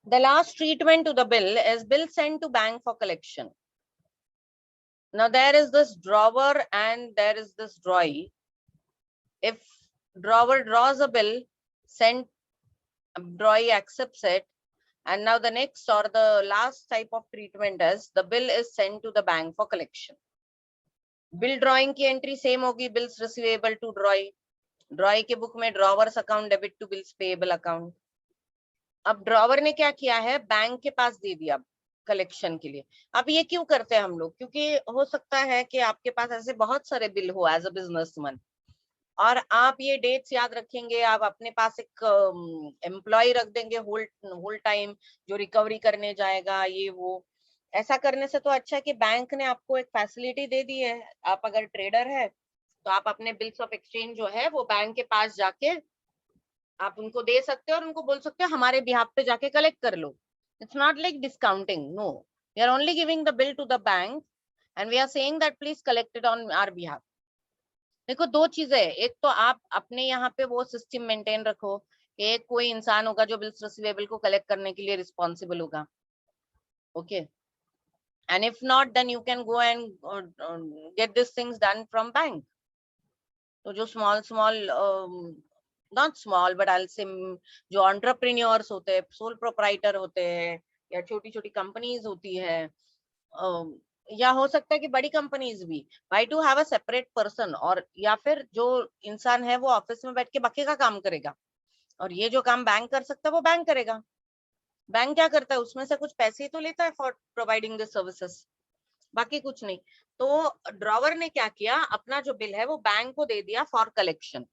The last treatment to the bill is bill sent to bank for collection. Now there is this drawer and there is this drawee. If drawer draws a bill, sent drawee accepts it, and now the next or the last type of treatment is the bill is sent to the bank for collection. Bill drawing की entry same होगी, bills receivable to drawee, drawee के book में drawer's account debit to bills payable account. अब drawer ने क्या किया है, bank के पास दे दिया कलेक्शन के लिए। अब ये क्यों करते हैं हम लोग, क्योंकि हो सकता है कि आपके पास ऐसे बहुत सारे बिल हो एज अ बिजनेसमैन, और आप ये डेट्स याद रखेंगे, आप अपने पास एक एम्प्लॉय रख देंगे होल होल टाइम जो रिकवरी करने जाएगा ये वो। ऐसा करने से तो अच्छा है कि बैंक ने आपको एक फैसिलिटी दे दी है, आप अगर ट्रेडर है तो आप अपने बिल्स ऑफ एक्सचेंज जो है वो बैंक के पास जाके आप उनको दे सकते हो और उनको बोल सकते हो हमारे बिहाफ पे जाके कलेक्ट कर लो। It's not like discounting, no, we are only giving the bill to the bank and we are saying that please collect it on our behalf. देखो दो चीजें है, एक तो आप अपने यहाँ पे वो सिस्टम मेंटेन रखो कि एक कोई इंसान होगा जो बिल्स रिसीवेबल को कलेक्ट करने के लिए रिस्पॉन्सिबल होगा, okay, and if not then you can go and get this things done from bank. तो जो small small not small but I say जो एंटरप्रेन्योर्स होते हैं, सोल प्रोप्राइटर होते हैं, या छोटी छोटी कंपनीज होती है, या हो सकता है कि बड़ी कंपनीज भी, why to have a separate person, और या फिर जो इंसान है वो ऑफिस में बैठ के बाकी का काम करेगा और ये जो काम बैंक कर सकता है वो बैंक करेगा। बैंक क्या करता है, उसमें से कुछ पैसे तो लेता है फॉर प्रोवाइडिंग द सर्विसेज, बाकी कुछ नहीं। तो ड्रॉवर ने क्या किया, अपना जो बिल है वो बैंक को दे दिया for collection.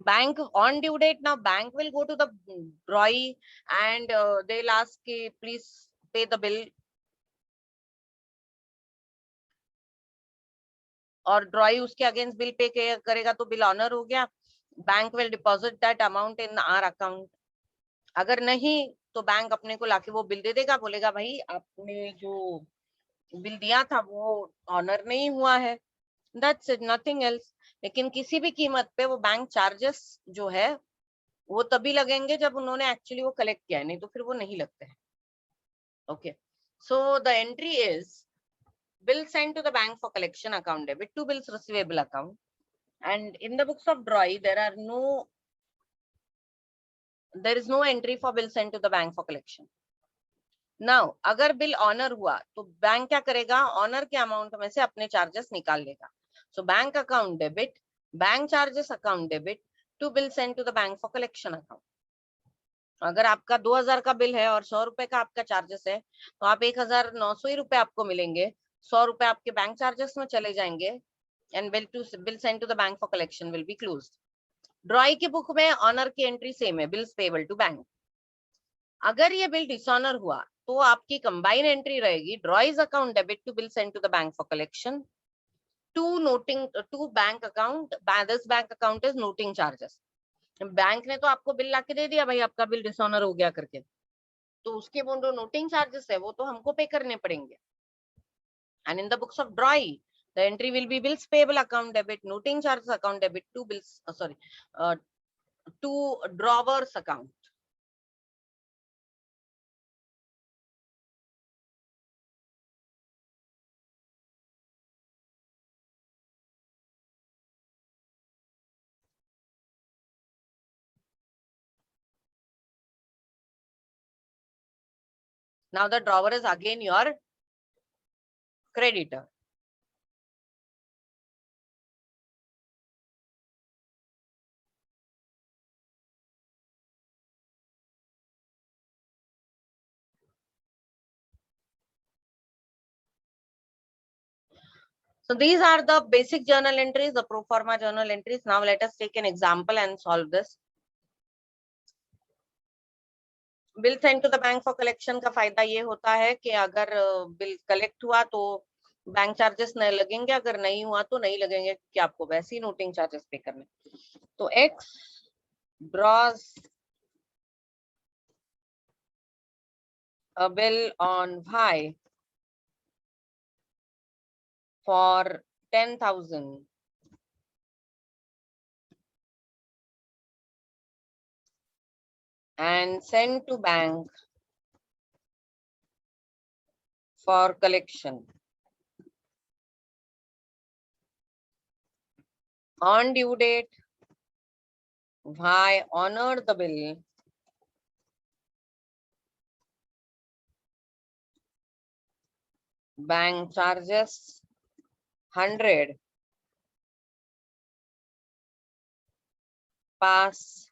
Bank on due date, now bank will go to the drawee and they will ask कि प्लीज पे द बिल, और ड्रॉई उसके अगेंस्ट बिल पे करेगा तो बिल ऑनर हो गया, bank will deposit that amount in our account. अगर नहीं तो बैंक अपने को लाके वो बिल दे देगा, बोलेगा भाई आपने जो बिल दिया था वो ऑनर नहीं हुआ है, दैट्स इट, नथिंग एल्स। लेकिन किसी भी कीमत पे वो बैंक चार्जेस जो है वो तभी लगेंगे जब उन्होंने एक्चुअली वो कलेक्ट किया है, नहीं तो फिर वो नहीं लगते हैं, okay. So the entry is bill sent to the bank for collection account debit to bills receivable account, and in the books of drawee there is no entry for bill sent to the bank for collection. Now अगर bill honour हुआ तो bank क्या करेगा, honour के amount में से अपने charges निकाल लेगा। So bank account debit, bank charges account debit to bill send to the bank for collection account. अगर आपका 2000 का बिल है और 100 रुपए का आपका चार्जेस है, तो आप 1900 ही रुपए आपको मिलेंगे, 100 रुपए आपके बैंक चार्जेस में चले जाएंगे, and bill send to the bank for collection will be closed. Drawee की बुक में ऑनर की एंट्री सेम है, बिल्स पेबल टू बैंक। अगर ये बिल डिसऑनर हुआ तो आपकी कंबाइन एंट्री रहेगी, drawee's account debit to bill send to the bank for collection, to bank account, this bank account is noting charges. Bank ने तो आपको बिल लाके दे दिया भाई आपका बिल डिसऑनर हो गया करके, तो उसके वो जो नोटिंग चार्जेस है वो तो हमको पे करने पड़ेंगे। And in the books of drawee the entry will be bills payable account debit, noting charges account debit to bills sorry to drawer's account. Now the drawer is again your creditor. So these are the basic journal entries, the pro forma journal entries. Now let us take an example and solve this. Bill send to the bank for collection का फायदा ये होता है कि अगर bill collect हुआ तो bank charges नहीं लगेंगे, अगर नहीं हुआ तो नहीं लगेंगे कि आपको वैसे ही नोटिंग चार्जेस पे करने। तो X draws a bill on Y for 10,000 and send to bank for collection. On due date, Y honored the bill bank charges 100, pass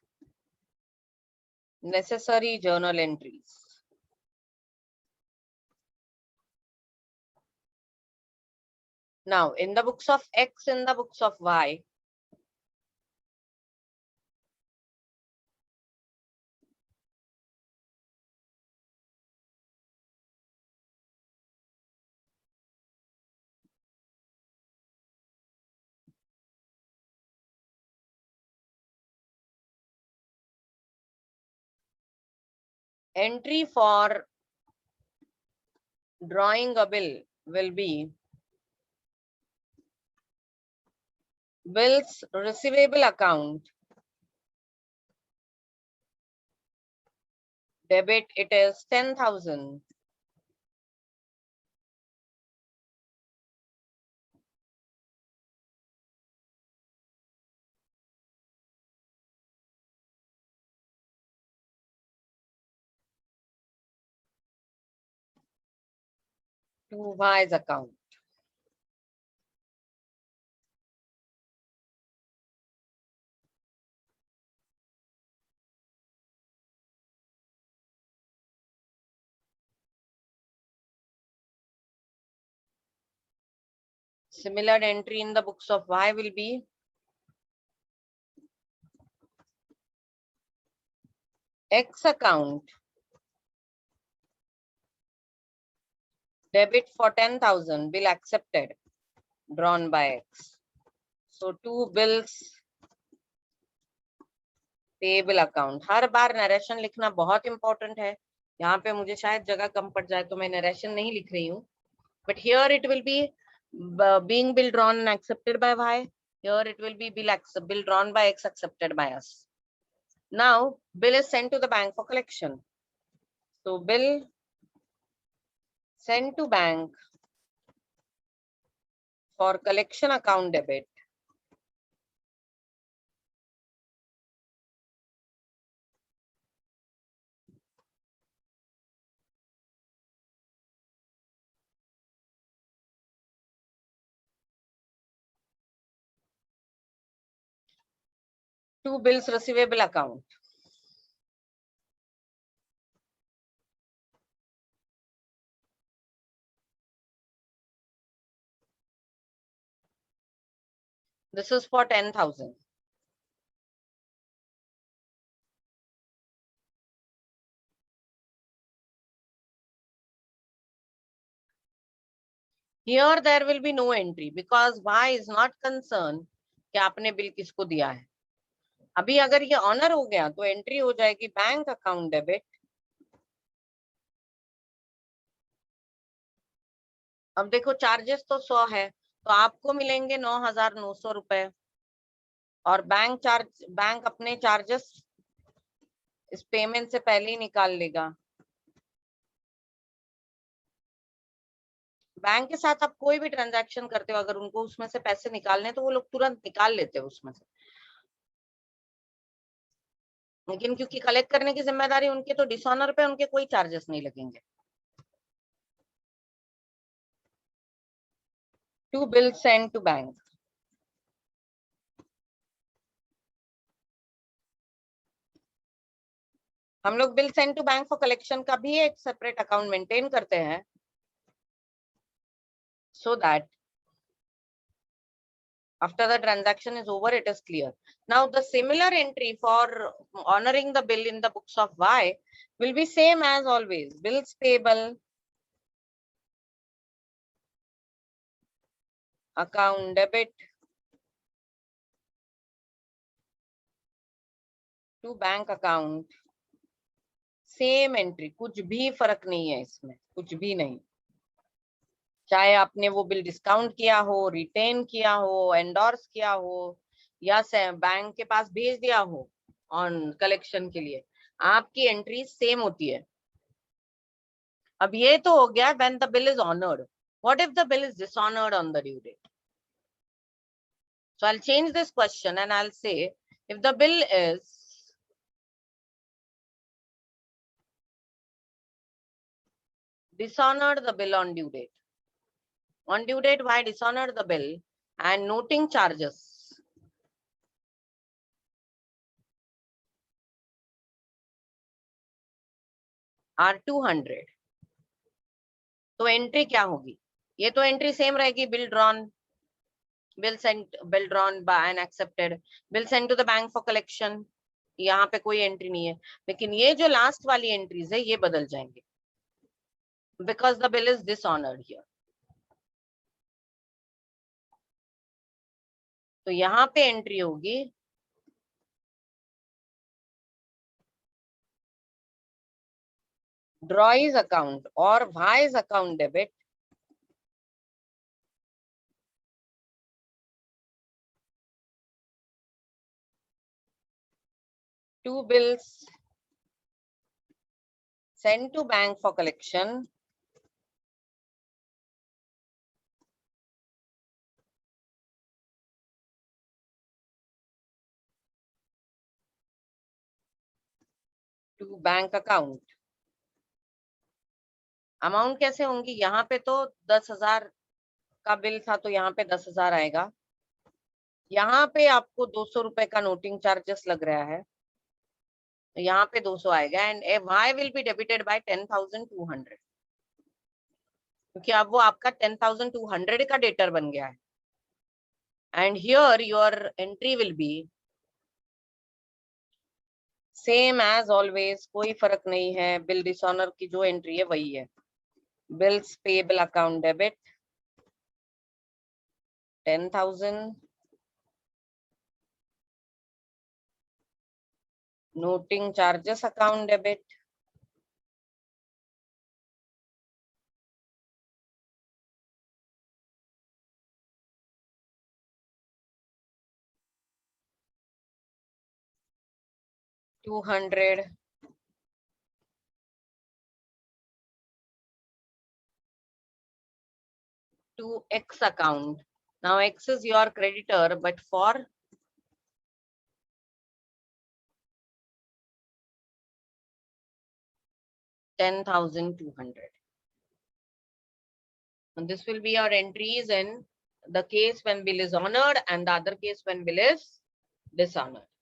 necessary journal entries. Now, in the books of X, in the books of Y, entry for drawing a bill will be bills receivable account, debit it is 10,000, to Y's account. Similar entry in the books of Y will be X account, debit for 10,000, bill accepted, drawn by X. So two bills payable account. हर बार narration लिखना बहुत important है. यहाँ पे मुझे शायद जगह कम पड़ जाए तो मैं नरेशन नहीं लिख रही हूँ. But here it will be being bill drawn and accepted by Y. Here it will be bill drawn by X accepted by us. Now bill is sent to the bank for collection. So bill sent to bank for collection account debit. To bills receivable account. This is for 10,000. Here there will be no entry because Y is not concerned कि आपने bill किसको दिया है. अभी अगर ये honour हो गया तो एंट्री हो जाएगी बैंक अकाउंट डेबिट. अब देखो चार्जेस तो 100 है तो आपको मिलेंगे 9,900 रुपए और बैंक अपने चार्जेस इस पेमेंट से पहले ही निकाल लेगा. बैंक के साथ आप कोई भी ट्रांजैक्शन करते हो अगर उनको उसमें से पैसे निकालने तो वो लोग तुरंत निकाल लेते हैं उसमें से. लेकिन क्योंकि कलेक्ट करने की जिम्मेदारी उनकी तो डिसऑनर पे उनके कोई चार्जेस नहीं लगेंगे. To bill send to bank. हम लोग bill send to bank for collection का भी एक सेपरेट अकाउंट मेंटेन करते हैं so that after the transaction is over it is clear. Now the similar entry for honoring the bill in the books of Y will be same as always. Bills payable account debit to bank account. Same entry. कुछ भी फर्क नहीं है इसमें, कुछ भी नहीं. चाहे आपने वो बिल डिस्काउंट किया हो, रिटेन किया हो, एंडोर्स किया हो या बैंक के पास भेज दिया हो ऑन कलेक्शन के लिए, आपकी एंट्री सेम होती है. अब ये तो हो गया when the bill is honored. What if the bill is dishonored on the due date? So I'll change this question and I'll say if the bill is dishonored the bill on due date. On due date, why dishonored the bill and noting charges are 200. तो entry क्या होगी? ये तो entry same रहेगी, bill drawn, bill sent, bill drawn by and accepted, bill sent to the bank for collection. यहाँ पे कोई entry नहीं है, लेकिन ये जो लास्ट वाली एंट्रीज है ये बदल जाएंगे because the bill is dishonored here. तो यहाँ पे एंट्री होगी drawees account or Bhai's account debit two bills sent to bank for collection to bank account. Amount कैसे होंगी? यहाँ पे तो 10,000 का बिल था तो यहाँ पे 10,000 आएगा, यहाँ पे आपको 200 रुपए का नोटिंग चार्जेस लग रहा है, यहाँ पे 200 आएगा and Y will be debited by 10,200 क्योंकि अब वो आपका 10,200 का डेटर बन गया है and here your entry will be same as always, कोई फर्क नहीं है, बिल डिसऑनर की जो एंट्री है वही है, bills payable account debit 10,000, noting charges account debit 200, to X account. Now X is your creditor, but for $10,200. And this will be your entries in the case when bill is honored and the other case when bill is dishonored.